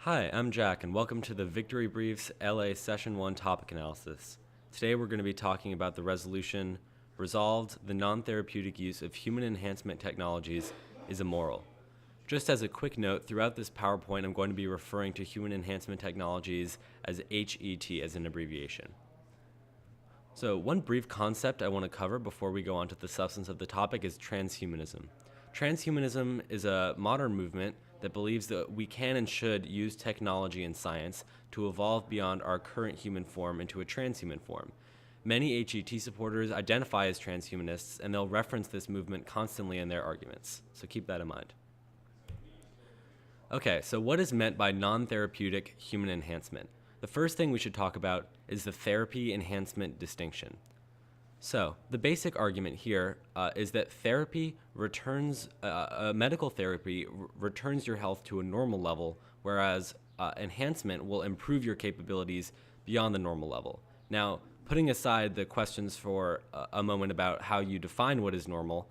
Hi, I'm Jack, and welcome to the Victory Briefs LA Session 1 topic analysis. Today we're going to be talking about the resolution, resolved, the non-therapeutic use of human enhancement technologies is immoral. Just as a quick note, throughout this PowerPoint I'm going to be referring to human enhancement technologies as HET as an abbreviation. So one brief concept I want to cover before we go on to the substance of the topic is transhumanism. Transhumanism is a modern movement that believes that we can and should use technology and science to evolve beyond our current human form into a transhuman form. Many HET supporters identify as transhumanists, and they'll reference this movement constantly in their arguments, so keep that in mind. Okay, so what is meant by non-therapeutic human enhancement? The first thing we should talk about is the therapy enhancement distinction. So the basic argument here is that medical therapy returns your health to a normal level, whereas enhancement will improve your capabilities beyond the normal level. Now, putting aside the questions for a moment about how you define what is normal,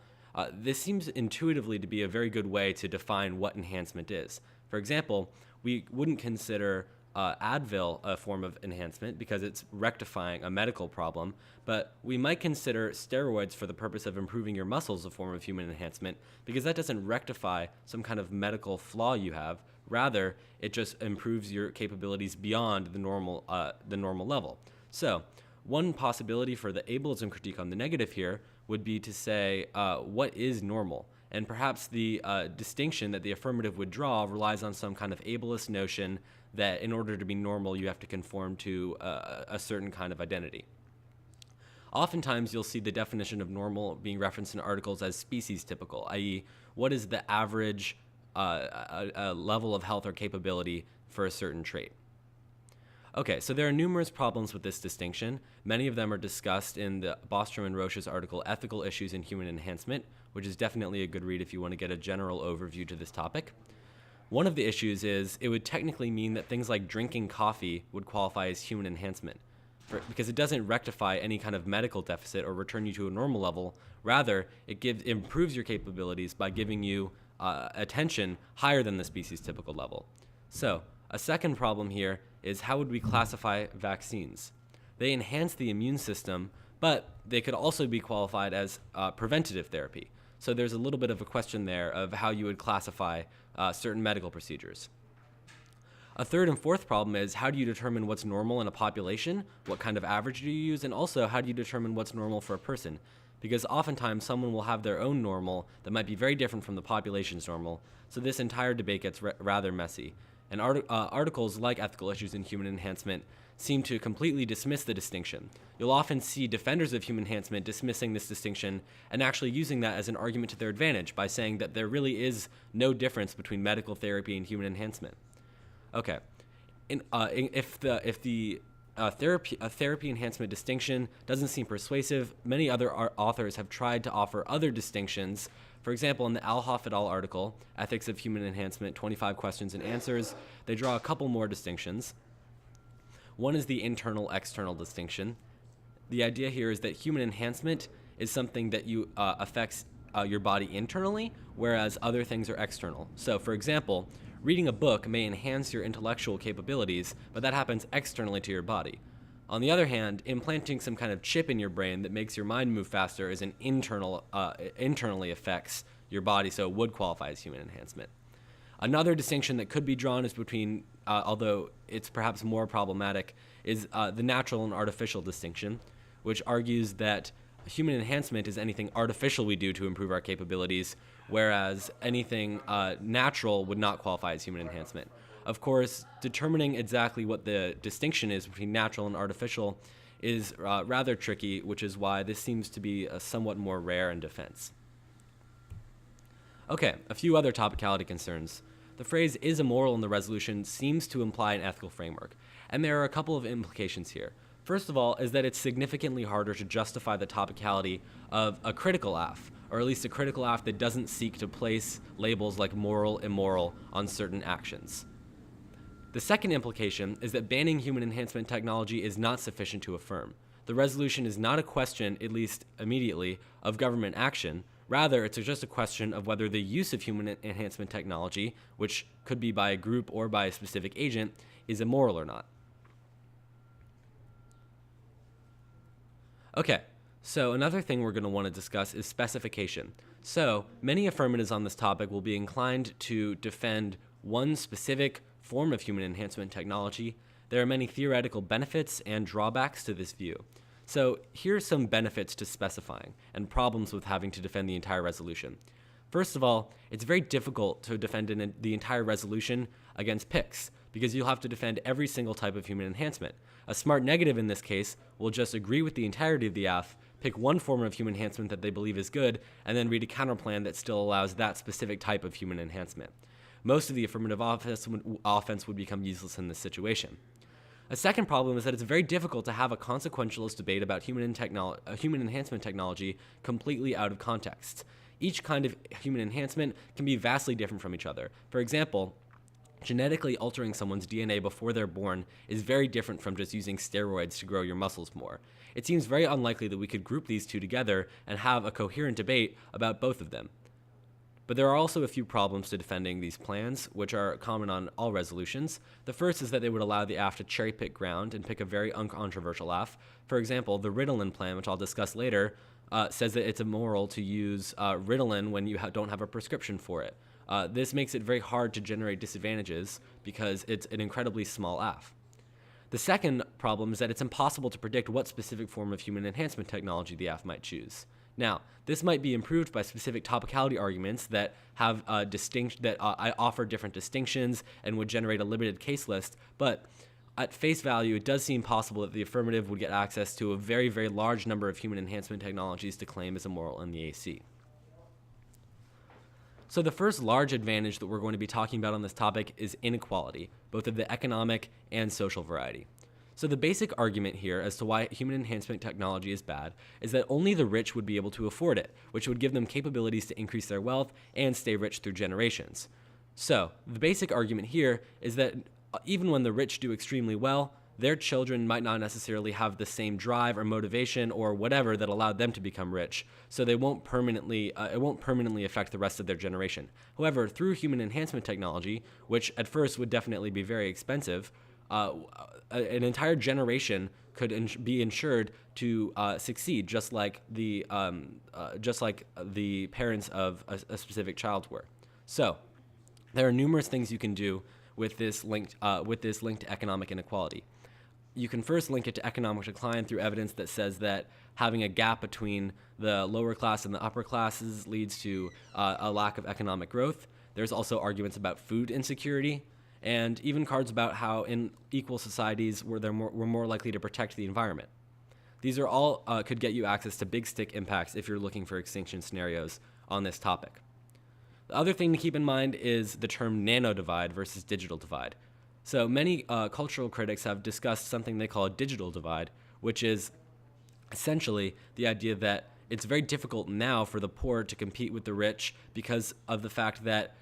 this seems intuitively to be a very good way to define what enhancement is. For example, we wouldn't consider Advil a form of enhancement because it's rectifying a medical problem, but we might consider steroids for the purpose of improving your muscles a form of human enhancement because that doesn't rectify some kind of medical flaw you have. Rather, it just improves your capabilities beyond the normal level. So, one possibility for the ableism critique on the negative here would be to say, what is normal? And perhaps the distinction that the affirmative would draw relies on some kind of ableist notion that in order to be normal, you have to conform to a certain kind of identity. Oftentimes, you'll see the definition of normal being referenced in articles as species typical, i.e., what is the average level of health or capability for a certain trait. Okay, so there are numerous problems with this distinction. Many of them are discussed in the Bostrom and Roche's article, Ethical Issues in Human Enhancement, which is definitely a good read if you want to get a general overview to this topic. One of the issues is it would technically mean that things like drinking coffee would qualify as human enhancement, because it doesn't rectify any kind of medical deficit or return you to a normal level. Rather, it improves your capabilities by giving you attention higher than the species typical level. So, a second problem here is how would we classify vaccines? They enhance the immune system, but they could also be qualified as preventative therapy. So there's a little bit of a question there of how you would classify certain medical procedures. A third and fourth problem is how do you determine what's normal in a population? What kind of average do you use? And also, how do you determine what's normal for a person? Because oftentimes someone will have their own normal that might be very different from the population's normal. So this entire debate gets rather messy. And articles like Ethical Issues in Human Enhancement seem to completely dismiss the distinction. You'll often see defenders of human enhancement dismissing this distinction and actually using that as an argument to their advantage by saying that there really is no difference between medical therapy and human enhancement. Okay, if the therapy enhancement distinction doesn't seem persuasive, many other authors have tried to offer other distinctions. For example, in the Alhoff et al. Article, Ethics of Human Enhancement, 25 Questions and Answers, they draw a couple more distinctions. One is the internal-external distinction. The idea here is that human enhancement is something that affects your body internally, whereas other things are external. So, for example, reading a book may enhance your intellectual capabilities, but that happens externally to your body. On the other hand, implanting some kind of chip in your brain that makes your mind move faster is internally affects your body, so it would qualify as human enhancement. Another distinction that could be drawn is between, although it's perhaps more problematic, is the natural and artificial distinction, which argues that human enhancement is anything artificial we do to improve our capabilities, whereas anything natural would not qualify as human enhancement. Of course, determining exactly what the distinction is between natural and artificial is rather tricky, which is why this seems to be somewhat more rare in defense. Okay, a few other topicality concerns. The phrase is immoral in the resolution seems to imply an ethical framework, and there are a couple of implications here. First of all is that it's significantly harder to justify the topicality of a critical AF, or at least a critical AF that doesn't seek to place labels like moral, immoral on certain actions. The second implication is that banning human enhancement technology is not sufficient to affirm. The resolution is not a question, at least immediately, of government action. Rather, it's just a question of whether the use of human enhancement technology, which could be by a group or by a specific agent, is immoral or not. Okay, so another thing we're going to want to discuss is specification. So many affirmatives on this topic will be inclined to defend one specific form of human enhancement technology. There are many theoretical benefits and drawbacks to this view. So here are some benefits to specifying and problems with having to defend the entire resolution. First of all, it's very difficult to defend the entire resolution against picks because you'll have to defend every single type of human enhancement. A smart negative in this case will just agree with the entirety of the AF, pick one form of human enhancement that they believe is good, and then read a counterplan that still allows that specific type of human enhancement. Most of the affirmative offense would become useless in this situation. A second problem is that it's very difficult to have a consequentialist debate about human enhancement technology completely out of context. Each kind of human enhancement can be vastly different from each other. For example, genetically altering someone's DNA before they're born is very different from just using steroids to grow your muscles more. It seems very unlikely that we could group these two together and have a coherent debate about both of them. But there are also a few problems to defending these plans, which are common on all resolutions. The first is that they would allow the AF to cherry pick ground and pick a very uncontroversial AF. For example, the Ritalin plan, which I'll discuss later, says that it's immoral to use Ritalin when you don't have a prescription for it. This makes it very hard to generate disadvantages because it's an incredibly small AF. The second problem is that it's impossible to predict what specific form of human enhancement technology the AF might choose. Now, this might be improved by specific topicality arguments that have offer different distinctions and would generate a limited case list, but at face value, it does seem possible that the affirmative would get access to a very, very large number of human enhancement technologies to claim as immoral in the AC. So the first large advantage that we're going to be talking about on this topic is inequality, both of the economic and social variety. So the basic argument here as to why human enhancement technology is bad is that only the rich would be able to afford it, which would give them capabilities to increase their wealth and stay rich through generations. So the basic argument here is that even when the rich do extremely well, their children might not necessarily have the same drive or motivation or whatever that allowed them to become rich, so it won't permanently affect the rest of their generation. However, through human enhancement technology, which at first would definitely be very expensive, an entire generation could be ensured to succeed, just like the parents of a specific child were. So there are numerous things you can do with this linked to economic inequality. You can first link it to economic decline through evidence that says that having a gap between the lower class and the upper classes leads to a lack of economic growth. There's also arguments about food insecurity, and even cards about how in equal societies we're more likely to protect the environment. These are all could get you access to big stick impacts if you're looking for extinction scenarios on this topic. The other thing to keep in mind is the term nano divide versus digital divide. So many cultural critics have discussed something they call a digital divide, which is essentially the idea that it's very difficult now for the poor to compete with the rich because of the fact that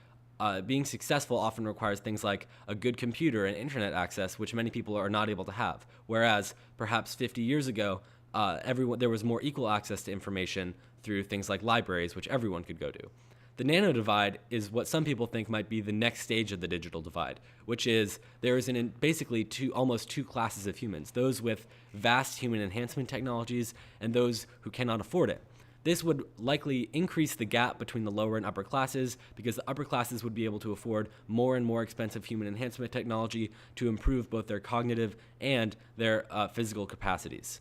being successful often requires things like a good computer and internet access, which many people are not able to have. Whereas perhaps 50 years ago, there was more equal access to information through things like libraries, which everyone could go to. The nano divide is what some people think might be the next stage of the digital divide, which is there is basically almost two classes of humans, those with vast human enhancement technologies and those who cannot afford it. This would likely increase the gap between the lower and upper classes because the upper classes would be able to afford more and more expensive human enhancement technology to improve both their cognitive and their physical capacities.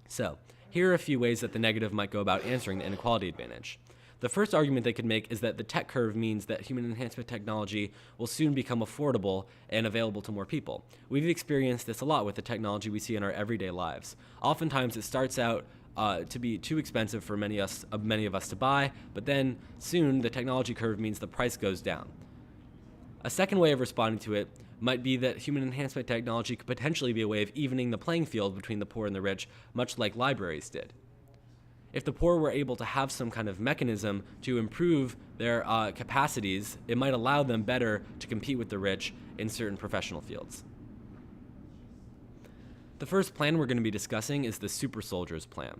So, here are a few ways that the negative might go about answering the inequality advantage. The first argument they could make is that the tech curve means that human enhancement technology will soon become affordable and available to more people. We've experienced this a lot with the technology we see in our everyday lives. Oftentimes it starts out to be too expensive for many of us to buy, but then soon the technology curve means the price goes down. A second way of responding to it might be that human enhancement technology could potentially be a way of evening the playing field between the poor and the rich, much like libraries did. If the poor were able to have some kind of mechanism to improve their capacities, it might allow them better to compete with the rich in certain professional fields. The first plan we're going to be discussing is the super soldiers plan.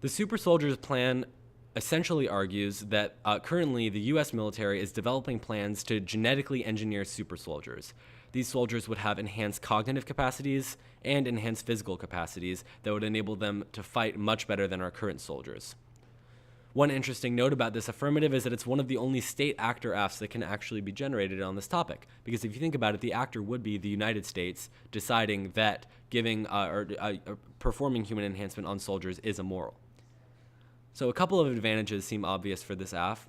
The super soldiers plan essentially argues that currently the US military is developing plans to genetically engineer super soldiers. These soldiers would have enhanced cognitive capacities and enhanced physical capacities that would enable them to fight much better than our current soldiers. One interesting note about this affirmative is that it's one of the only state actor AFs that can actually be generated on this topic. Because if you think about it, the actor would be the United States deciding that giving performing human enhancement on soldiers is immoral. So a couple of advantages seem obvious for this AF.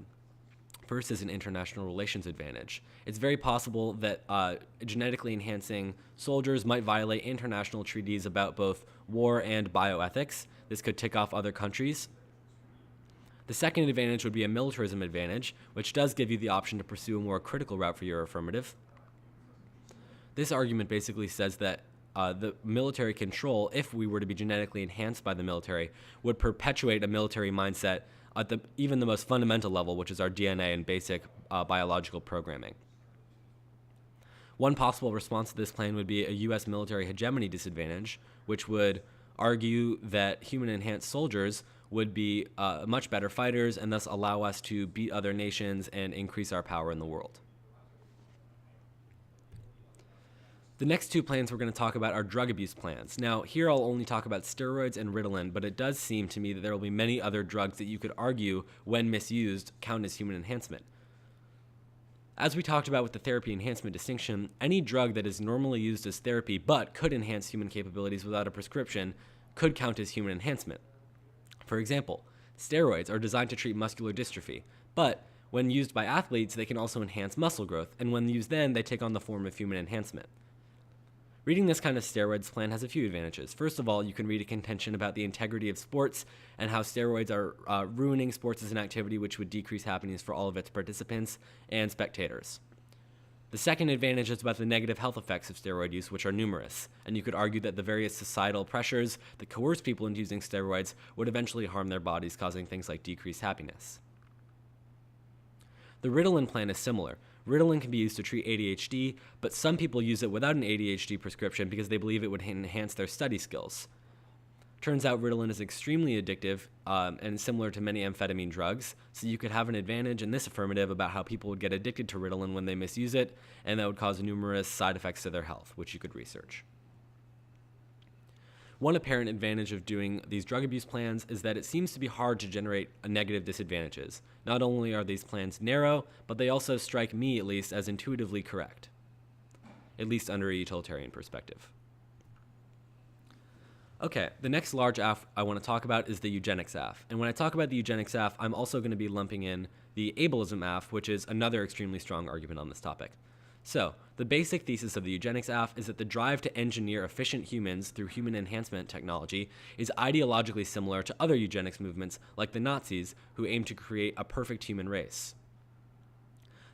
First is an international relations advantage. It's very possible that genetically enhancing soldiers might violate international treaties about both war and bioethics. This could tick off other countries. The second advantage would be a militarism advantage, which does give you the option to pursue a more critical route for your affirmative. This argument basically says that the military control, if we were to be genetically enhanced by the military, would perpetuate a military mindset at even the most fundamental level, which is our DNA and basic biological programming. One possible response to this plan would be a U.S. military hegemony disadvantage, which would argue that human-enhanced soldiers would be much better fighters and thus allow us to beat other nations and increase our power in the world. The next two plans we're going to talk about are drug abuse plans. Now, here I'll only talk about steroids and Ritalin, but it does seem to me that there will be many other drugs that you could argue, when misused, count as human enhancement. As we talked about with the therapy enhancement distinction, any drug that is normally used as therapy but could enhance human capabilities without a prescription could count as human enhancement. For example, steroids are designed to treat muscular dystrophy, but when used by athletes, they can also enhance muscle growth, and when used then, they take on the form of human enhancement. Reading this kind of steroids plan has a few advantages. First of all, you can read a contention about the integrity of sports and how steroids are ruining sports as an activity which would decrease happiness for all of its participants and spectators. The second advantage is about the negative health effects of steroid use, which are numerous, and you could argue that the various societal pressures that coerce people into using steroids would eventually harm their bodies, causing things like decreased happiness. The Ritalin plan is similar. Ritalin can be used to treat ADHD, but some people use it without an ADHD prescription because they believe it would enhance their study skills. Turns out Ritalin is extremely addictive and similar to many amphetamine drugs, so you could have an advantage in this affirmative about how people would get addicted to Ritalin when they misuse it, and that would cause numerous side effects to their health, which you could research. One apparent advantage of doing these drug abuse plans is that it seems to be hard to generate negative disadvantages. Not only are these plans narrow, but they also strike me, at least, as intuitively correct, at least under a utilitarian perspective. Okay, the next large AF I want to talk about is the eugenics AF. And when I talk about the eugenics AF, I'm also going to be lumping in the ableism AF, which is another extremely strong argument on this topic. So, the basic thesis of the eugenics AF is that the drive to engineer efficient humans through human enhancement technology is ideologically similar to other eugenics movements like the Nazis, who aim to create a perfect human race.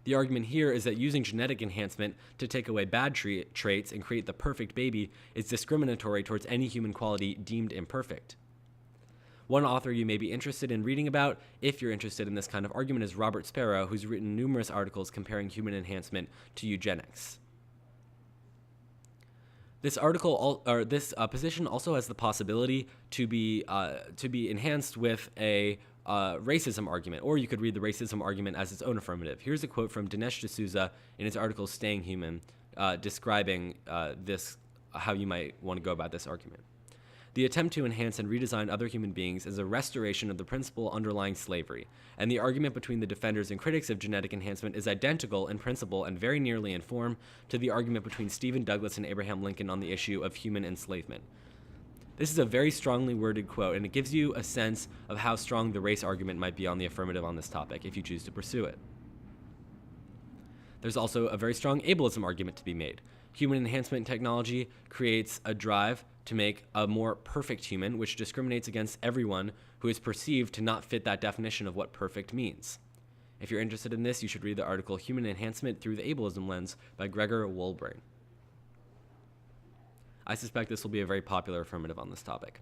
The argument here is that using genetic enhancement to take away bad traits and create the perfect baby is discriminatory towards any human quality deemed imperfect. One author you may be interested in reading about, if you're interested in this kind of argument, is Robert Sparrow, who's written numerous articles comparing human enhancement to eugenics. This position also has the possibility to be enhanced with a racism argument, or you could read the racism argument as its own affirmative. Here's a quote from Dinesh D'Souza in his article Staying Human, describing how you might want to go about this argument. The attempt to enhance and redesign other human beings is a restoration of the principle underlying slavery, and the argument between the defenders and critics of genetic enhancement is identical in principle and very nearly in form to the argument between Stephen Douglas and Abraham Lincoln on the issue of human enslavement. This is a very strongly worded quote, and it gives you a sense of how strong the race argument might be on the affirmative on this topic if you choose to pursue it. There's also a very strong ableism argument to be made. Human enhancement technology creates a drive to make a more perfect human, which discriminates against everyone who is perceived to not fit that definition of what perfect means. If you're interested in this, you should read the article Human Enhancement Through the Ableism Lens by Gregor Wolbrain. I suspect this will be a very popular affirmative on this topic.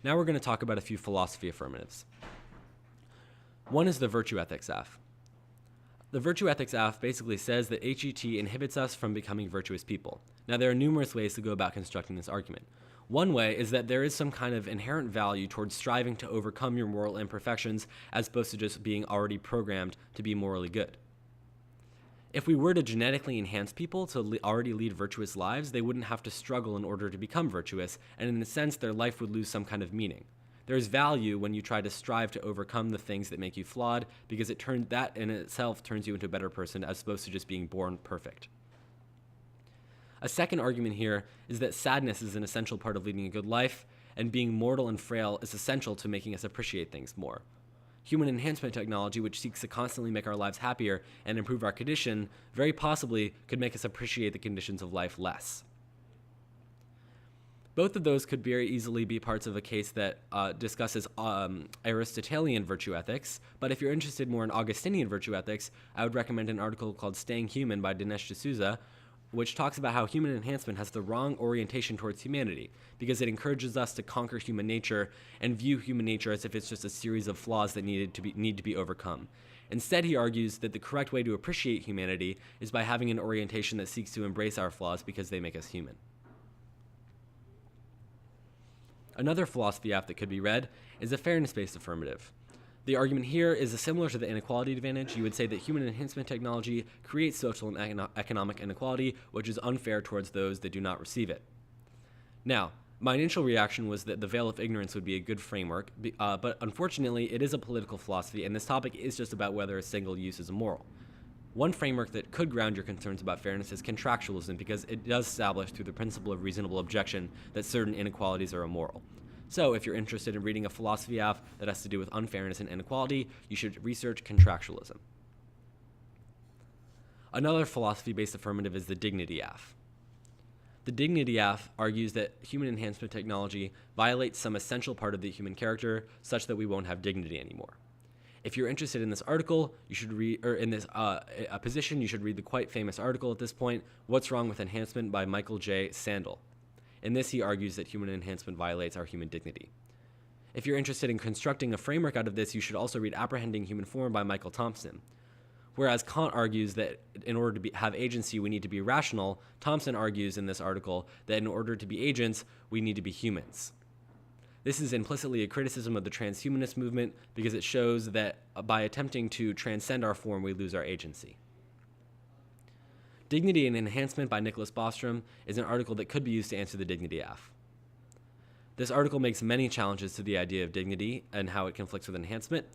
Now we're going to talk about a few philosophy affirmatives. One is the virtue ethics AF. The virtue ethics AF basically says that HET inhibits us from becoming virtuous people. Now, there are numerous ways to go about constructing this argument. One way is that there is some kind of inherent value towards striving to overcome your moral imperfections as opposed to just being already programmed to be morally good. If we were to genetically enhance people to already lead virtuous lives, they wouldn't have to struggle in order to become virtuous, and in a sense, their life would lose some kind of meaning. There is value when you try to strive to overcome the things that make you flawed, because that in itself turns you into a better person as opposed to just being born perfect. A second argument here is that sadness is an essential part of leading a good life, and being mortal and frail is essential to making us appreciate things more. Human enhancement technology, which seeks to constantly make our lives happier and improve our condition, very possibly could make us appreciate the conditions of life less. Both of those could very easily be parts of a case that discusses Aristotelian virtue ethics, but if you're interested more in Augustinian virtue ethics, I would recommend an article called Staying Human by Dinesh D'Souza, which talks about how human enhancement has the wrong orientation towards humanity, because it encourages us to conquer human nature and view human nature as if it's just a series of flaws that need to be overcome. Instead, he argues that the correct way to appreciate humanity is by having an orientation that seeks to embrace our flaws because they make us human. Another philosophy app that could be read is a fairness-based affirmative. The argument here is similar to the inequality advantage. You would say that human enhancement technology creates social and economic inequality, which is unfair towards those that do not receive it. Now, my initial reaction was that the veil of ignorance would be a good framework, but unfortunately, it is a political philosophy, and this topic is just about whether a single use is immoral. One framework that could ground your concerns about fairness is contractualism, because it does establish through the principle of reasonable objection that certain inequalities are immoral. So if you're interested in reading a philosophy app that has to do with unfairness and inequality, you should research contractualism. Another philosophy-based affirmative is the dignity app. The dignity app argues that human enhancement technology violates some essential part of the human character such that we won't have dignity anymore. If you're interested in this article, you should read, or in this position, you should read the quite famous article at this point, What's Wrong with Enhancement by Michael J. Sandel. In this, he argues that human enhancement violates our human dignity. If you're interested in constructing a framework out of this, you should also read Apprehending Human Form by Michael Thompson. Whereas Kant argues that in order to have agency, we need to be rational, Thompson argues in this article that in order to be agents, we need to be humans. This is implicitly a criticism of the transhumanist movement because it shows that by attempting to transcend our form, we lose our agency. Dignity and Enhancement by Nicholas Bostrom is an article that could be used to answer the dignity app. This article makes many challenges to the idea of dignity and how it conflicts with enhancement.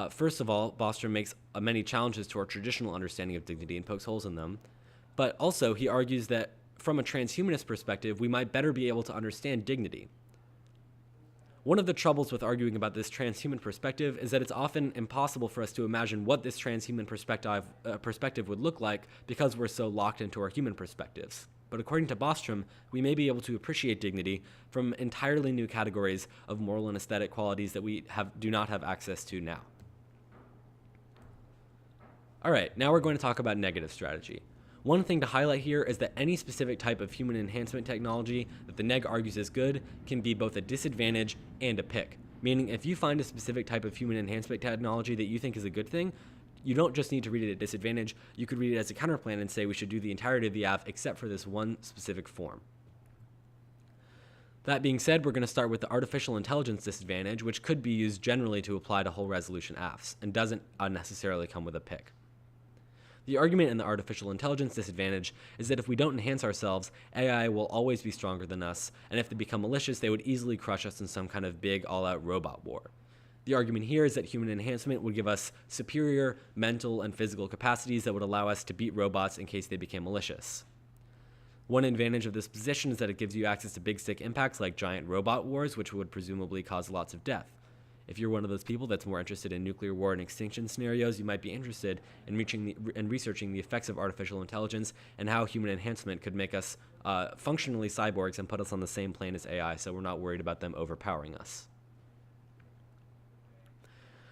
First of all, Bostrom makes many challenges to our traditional understanding of dignity and pokes holes in them. But also, he argues that from a transhumanist perspective, we might better be able to understand dignity. One of the troubles with arguing about this transhuman perspective is that it's often impossible for us to imagine what this transhuman perspective would look like because we're so locked into our human perspectives. But according to Bostrom, we may be able to appreciate dignity from entirely new categories of moral and aesthetic qualities that we do not have access to now. All right, now we're going to talk about negative strategy. One thing to highlight here is that any specific type of human enhancement technology that the neg argues is good can be both a disadvantage and a pick. Meaning, if you find a specific type of human enhancement technology that you think is a good thing, you don't just need to read it at disadvantage, you could read it as a counterplan and say we should do the entirety of the app except for this one specific form. That being said, we're going to start with the artificial intelligence disadvantage, which could be used generally to apply to whole resolution apps and doesn't unnecessarily come with a pick. The argument in the artificial intelligence disadvantage is that if we don't enhance ourselves, AI will always be stronger than us, and if they become malicious, they would easily crush us in some kind of big all-out robot war. The argument here is that human enhancement would give us superior mental and physical capacities that would allow us to beat robots in case they became malicious. One advantage of this position is that it gives you access to big stick impacts like giant robot wars, which would presumably cause lots of death. If you're one of those people that's more interested in nuclear war and extinction scenarios, you might be interested in researching the effects of artificial intelligence and how human enhancement could make us functionally cyborgs and put us on the same plane as AI, so we're not worried about them overpowering us.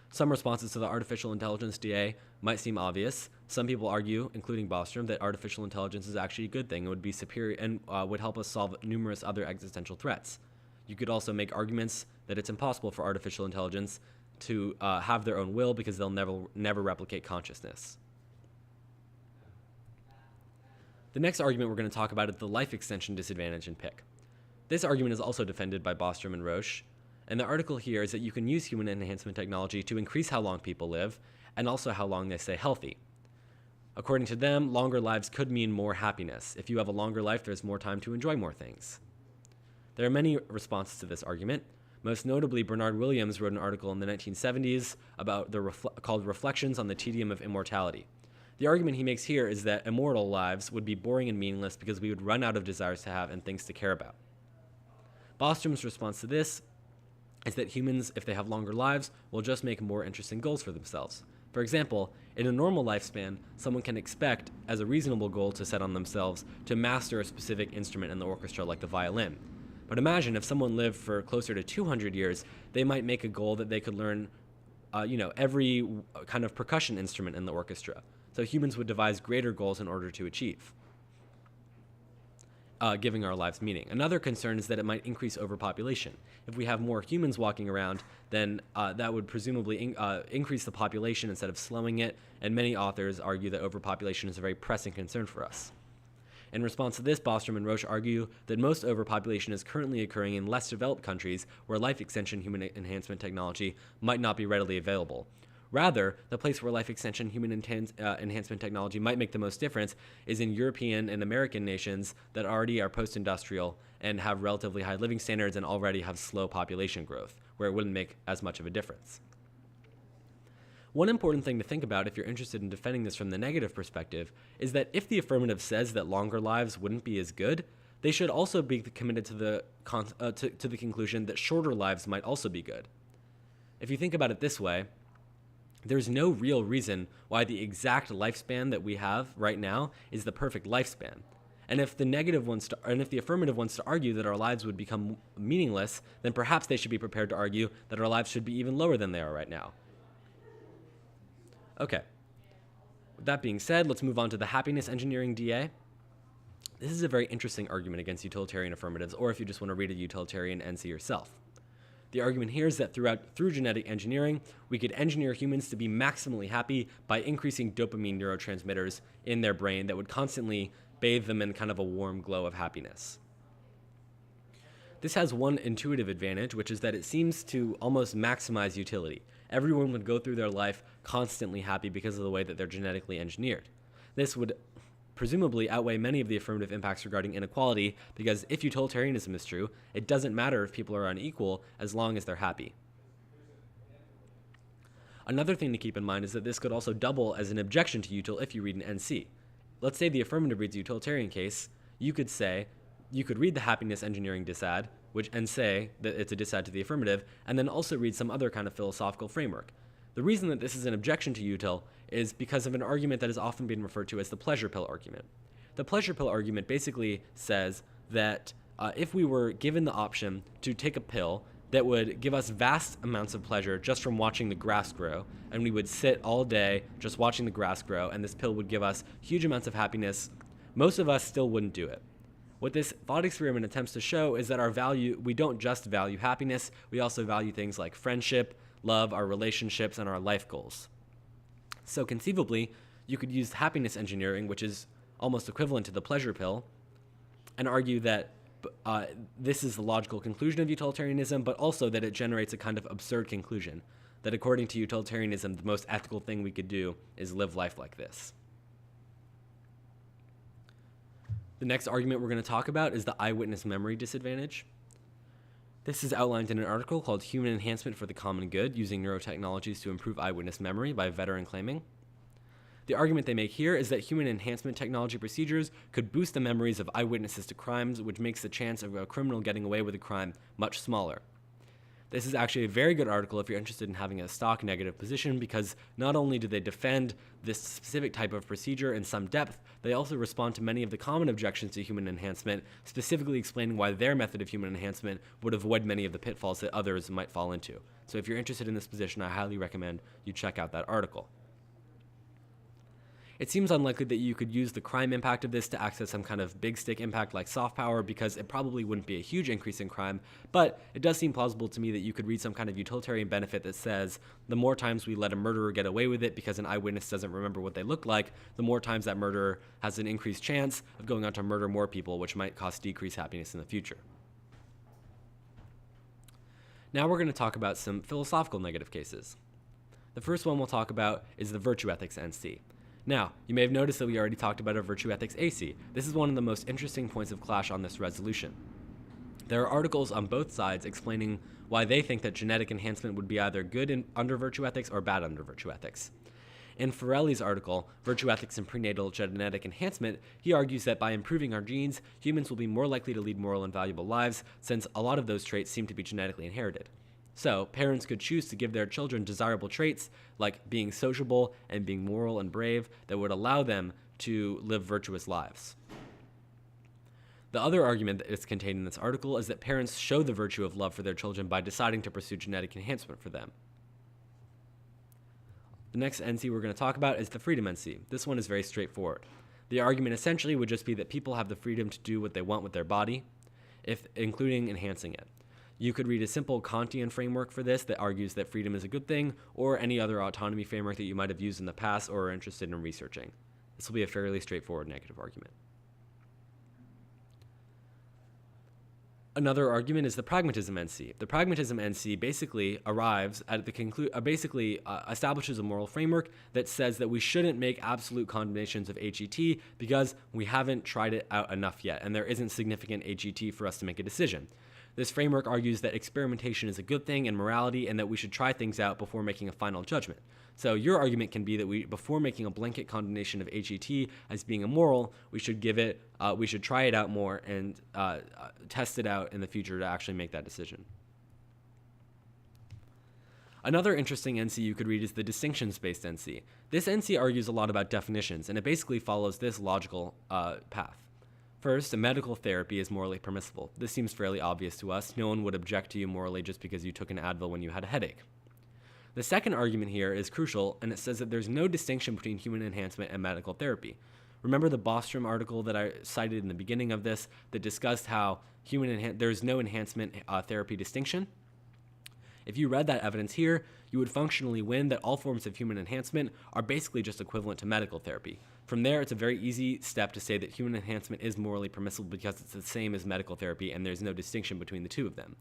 Some responses to the artificial intelligence DA might seem obvious. Some people argue, including Bostrom, that artificial intelligence is actually a good thing and would be superior and would help us solve numerous other existential threats. You could also make arguments that it's impossible for artificial intelligence to have their own will because they'll never replicate consciousness. The next argument we're going to talk about is the life extension disadvantage in pick. This argument is also defended by Bostrom and Roche, and the article here is that you can use human enhancement technology to increase how long people live and also how long they stay healthy. According to them, longer lives could mean more happiness. If you have a longer life, there's more time to enjoy more things. There are many responses to this argument. Most notably, Bernard Williams wrote an article in the 1970s called Reflections on the Tedium of Immortality. The argument he makes here is that immortal lives would be boring and meaningless because we would run out of desires to have and things to care about. Bostrom's response to this is that humans, if they have longer lives, will just make more interesting goals for themselves. For example, in a normal lifespan, someone can expect, as a reasonable goal to set on themselves, to master a specific instrument in the orchestra like the violin. But imagine if someone lived for closer to 200 years, they might make a goal that they could learn, every kind of percussion instrument in the orchestra. So humans would devise greater goals in order to achieve, giving our lives meaning. Another concern is that it might increase overpopulation. If we have more humans walking around, then that would presumably increase the population instead of slowing it, and many authors argue that overpopulation is a very pressing concern for us. In response to this, Bostrom and Roche argue that most overpopulation is currently occurring in less developed countries where life extension human enhancement technology might not be readily available. Rather, the place where life extension human enhancement technology might make the most difference is in European and American nations that already are post-industrial and have relatively high living standards and already have slow population growth, where it wouldn't make as much of a difference. One important thing to think about if you're interested in defending this from the negative perspective is that if the affirmative says that longer lives wouldn't be as good, they should also be committed to the conclusion that shorter lives might also be good. If you think about it this way, there's no real reason why the exact lifespan that we have right now is the perfect lifespan. And if the affirmative wants to argue that our lives would become meaningless, then perhaps they should be prepared to argue that our lives should be even lower than they are right now. Okay. With that being said, let's move on to the happiness engineering DA. This is a very interesting argument against utilitarian affirmatives, or if you just want to read a utilitarian NC yourself. The argument here is that through genetic engineering, we could engineer humans to be maximally happy by increasing dopamine neurotransmitters in their brain that would constantly bathe them in kind of a warm glow of happiness. This has one intuitive advantage, which is that it seems to almost maximize utility. Everyone would go through their life constantly happy because of the way that they're genetically engineered. This would presumably outweigh many of the affirmative impacts regarding inequality, because if utilitarianism is true, it doesn't matter if people are unequal as long as they're happy. Another thing to keep in mind is that this could also double as an objection to util if you read an NC. Let's say the affirmative reads a utilitarian case, you could read the happiness engineering disad, and say that it's a disad to the affirmative, and then also read some other kind of philosophical framework. The reason that this is an objection to util is because of an argument that has often been referred to as the pleasure pill argument. The pleasure pill argument basically says that if we were given the option to take a pill that would give us vast amounts of pleasure just from watching the grass grow, and we would sit all day just watching the grass grow, and this pill would give us huge amounts of happiness, most of us still wouldn't do it. What this thought experiment attempts to show is that we don't just value happiness, we also value things like friendship, love, our relationships, and our life goals. So conceivably, you could use happiness engineering, which is almost equivalent to the pleasure pill, and argue that this is the logical conclusion of utilitarianism, but also that it generates a kind of absurd conclusion, that according to utilitarianism, the most ethical thing we could do is live life like this. The next argument we're going to talk about is the eyewitness memory disadvantage. This is outlined in an article called Human Enhancement for the Common Good, Using Neurotechnologies to Improve Eyewitness Memory by Veteran Claiming. The argument they make here is that human enhancement technology procedures could boost the memories of eyewitnesses to crimes, which makes the chance of a criminal getting away with a crime much smaller. This is actually a very good article if you're interested in having a stock negative position, because not only do they defend this specific type of procedure in some depth, they also respond to many of the common objections to human enhancement, specifically explaining why their method of human enhancement would avoid many of the pitfalls that others might fall into. So if you're interested in this position, I highly recommend you check out that article. It seems unlikely that you could use the crime impact of this to access some kind of big stick impact like soft power, because it probably wouldn't be a huge increase in crime, but it does seem plausible to me that you could read some kind of utilitarian benefit that says the more times we let a murderer get away with it because an eyewitness doesn't remember what they look like, the more times that murderer has an increased chance of going on to murder more people, which might cause decreased happiness in the future. Now we're going to talk about some philosophical negative cases. The first one we'll talk about is the virtue ethics NC. Now, you may have noticed that we already talked about a virtue ethics AC. This is one of the most interesting points of clash on this resolution. There are articles on both sides explaining why they think that genetic enhancement would be either good under virtue ethics or bad under virtue ethics. In Farrelly's article, Virtue Ethics and Prenatal Genetic Enhancement, he argues that by improving our genes, humans will be more likely to lead moral and valuable lives, since a lot of those traits seem to be genetically inherited. So, parents could choose to give their children desirable traits, like being sociable and being moral and brave, that would allow them to live virtuous lives. The other argument that is contained in this article is that parents show the virtue of love for their children by deciding to pursue genetic enhancement for them. The next NC we're going to talk about is the freedom NC. This one is very straightforward. The argument essentially would just be that people have the freedom to do what they want with their body, including enhancing it. You could read a simple Kantian framework for this that argues that freedom is a good thing, or any other autonomy framework that you might have used in the past or are interested in researching. This will be a fairly straightforward negative argument. Another argument is the pragmatism NC. The pragmatism NC basically arrives at the establishes a moral framework that says that we shouldn't make absolute condemnations of HET because we haven't tried it out enough yet, and there isn't significant HET for us to make a decision. This framework argues that experimentation is a good thing in morality and that we should try things out before making a final judgment. So your argument can be that before making a blanket condemnation of HET as being immoral, we should try it out more and test it out in the future to actually make that decision. Another interesting NC you could read is the distinctions-based NC. This NC argues a lot about definitions, and it basically follows this logical path. First, a medical therapy is morally permissible. This seems fairly obvious to us. No one would object to you morally just because you took an Advil when you had a headache. The second argument here is crucial, and it says that there's no distinction between human enhancement and medical therapy. Remember the Bostrom article that I cited in the beginning of this that discussed how there's no enhancement therapy distinction? If you read that evidence here, you would functionally win that all forms of human enhancement are basically just equivalent to medical therapy. From there, it's a very easy step to say that human enhancement is morally permissible because it's the same as medical therapy and there's no distinction between the two of them.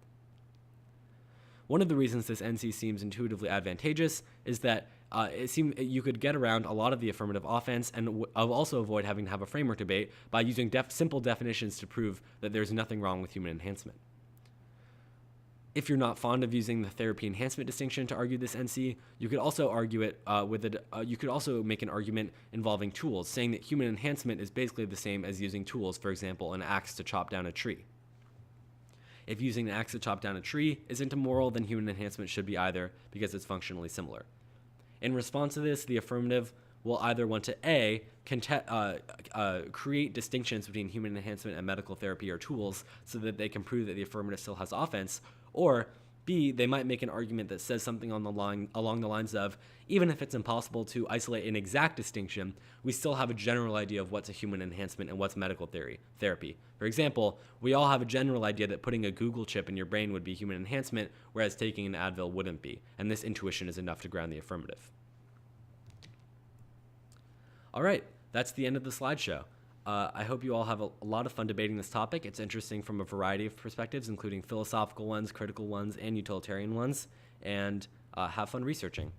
One of the reasons this NC seems intuitively advantageous is that you could get around a lot of the affirmative offense and also avoid having to have a framework debate by using simple definitions to prove that there's nothing wrong with human enhancement. If you're not fond of using the therapy enhancement distinction to argue this NC, you could also argue it you could also make an argument involving tools, saying that human enhancement is basically the same as using tools, for example, an axe to chop down a tree. If using an axe to chop down a tree isn't immoral, then human enhancement should be either, because it's functionally similar. In response to this, the affirmative will either want to create distinctions between human enhancement and medical therapy or tools so that they can prove that the affirmative still has offense, or B, they might make an argument that says something along the lines of, even if it's impossible to isolate an exact distinction, we still have a general idea of what's a human enhancement and what's medical therapy. For example, we all have a general idea that putting a Google chip in your brain would be human enhancement, whereas taking an Advil wouldn't be, and this intuition is enough to ground the affirmative. All right, that's the end of the slideshow. I hope you all have a lot of fun debating this topic. It's interesting from a variety of perspectives, including philosophical ones, critical ones, and utilitarian ones, and have fun researching.